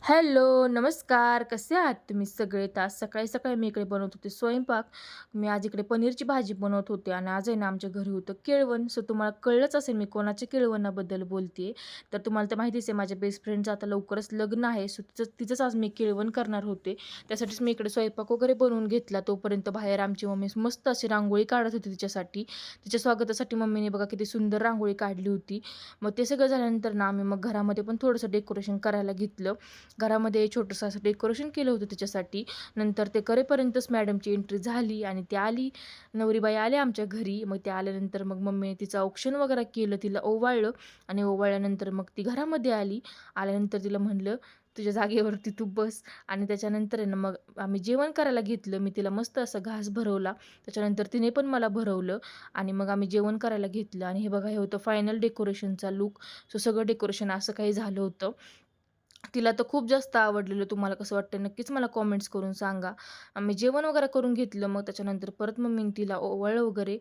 Hello, नमस्कार. कसे आहात तुम्ही सगळे? तर आज सकाळी-सकाळी मी इकडे बनवत होते स्वयंपाक. मी आज इकडे पनीरची भाजी बनवत होते आणि आज आहे ना आमच्या घरी होतं केळवण. सो तुम्हाला कळलंच असेल मी कोणाच्या केळवणाबद्दल बोलतेय. तर तुम्हाला तर माहितीच आहे माझ्या बेस्ट फ्रेंडचं आता लवकरच लग्न आहे. सो तिचंच आज मी केळवण करणार होते. त्यासाठीच मी इकडे स्वयंपाक वगैरे बनवून घेतला. तोपर्यंत बाहेर आमची मम्मी मस्त अशी रांगोळी काढत होती तिच्यासाठी. तिच्या स्वागतासाठी मम्मीने बघा किती सुंदर रांगोळी काढली होती. मग ते सगळं झाल्यानंतर ना आम्ही मग घरामध्ये पण थोडंसं डेकोरेशन करायला घेतलं. घरामध्ये छोटंसं असं डेकोरेशन केलं होतं तिच्यासाठी. नंतर ते करेपर्यंतच मॅडमची एंट्री झाली आणि ती आली. नवरीबाई आल्या आमच्या घरी. मग त्या आल्यानंतर मग मम्मीने तिचं औक्षण वगैरे केलं, तिला ओवाळलं आणि ओवाळल्यानंतर मग ती घरामध्ये आली. आल्यानंतर तिला म्हणलं, "तुझ्या जागेवरती तू बस." आणि त्याच्यानंतर आहे ना मग आम्ही जेवण करायला घेतलं. मी तिला मस्त असा घास भरवला. त्याच्यानंतर तिने पण मला भरवलं आणि मग आम्ही जेवण करायला घेतलं आणि हे बघा हे होतं फायनल डेकोरेशनचा लूक. सो सगळं डेकोरेशन असं काही झालं होतं. तिला तर खूप जास्त आवडलेलं. तुम्हाला कसं वाटतं नक्कीच मला कमेंट्स करून सांगा. आम्ही जेवण वगैरे करून घेतलं. मग त्याच्यानंतर परत मम्मीने तिला ओवाळलं वगैरे.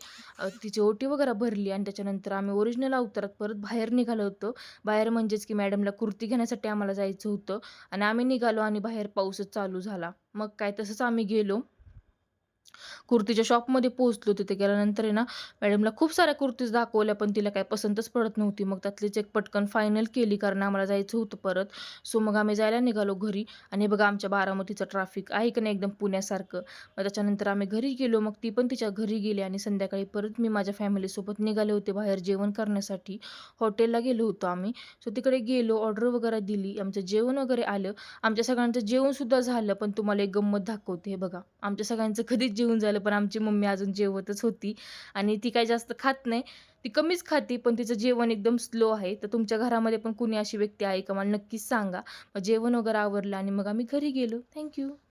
तिची ओटी वगैरे भरली आणि त्याच्यानंतर आम्ही ओरिजिनल अवतारात परत बाहेर निघालो होतो. बाहेर म्हणजेच की मॅडमला कुर्ती घेण्यासाठी आम्हाला जायचं होतं आणि आम्ही निघालो आणि बाहेर पाऊसच चालू झाला. मग काय तसंच आम्ही गेलो. कुर्तीच्या शॉपमध्ये पोहोचलो. तिथे गेल्यानंतर आहे ना, मॅडमला खूप साऱ्या कुर्तीज दाखवल्या, पण तिला काही पसंतच पडत नव्हती. मग त्यातलीच एक पटकन फायनल केली, कारण आम्हाला जायचं होतं परत. सो मग आम्ही जायला निघालो घरी आणि हे बघा आमच्या बारामतीचं ट्रॅफिक आहे की नाही एकदम पुण्यासारखं. मग त्याच्यानंतर आम्ही घरी गेलो. मग ती पण तिच्या घरी गेली आणि संध्याकाळी परत मी माझ्या फॅमिलीसोबत निघाले होते बाहेर जेवण करण्यासाठी. हॉटेलला गेलो होतो आम्ही. सो तिकडे गेलो, ऑर्डर वगैरे दिली. आमचं जेवण वगैरे आलं. आमच्या सगळ्यांचं जेवणसुद्धा झालं. पण तुम्हाला एक गंमत दाखवते. हे बघा, आमच्या सगळ्यांचं कधीच जेवण झालं, पण आमची मम्मी अजून जेवतच होती आणि ती काही जास्त खात नाही. ती कमीच खाते, पण तिचं जेवण एकदम स्लो आहे. तर तुमच्या घरामध्ये पण कुणी अशी व्यक्ती आहे का? मला नक्कीच सांगा. मग जेवण वगैरे आवरलं आणि मग आम्ही घरी गेलो. थँक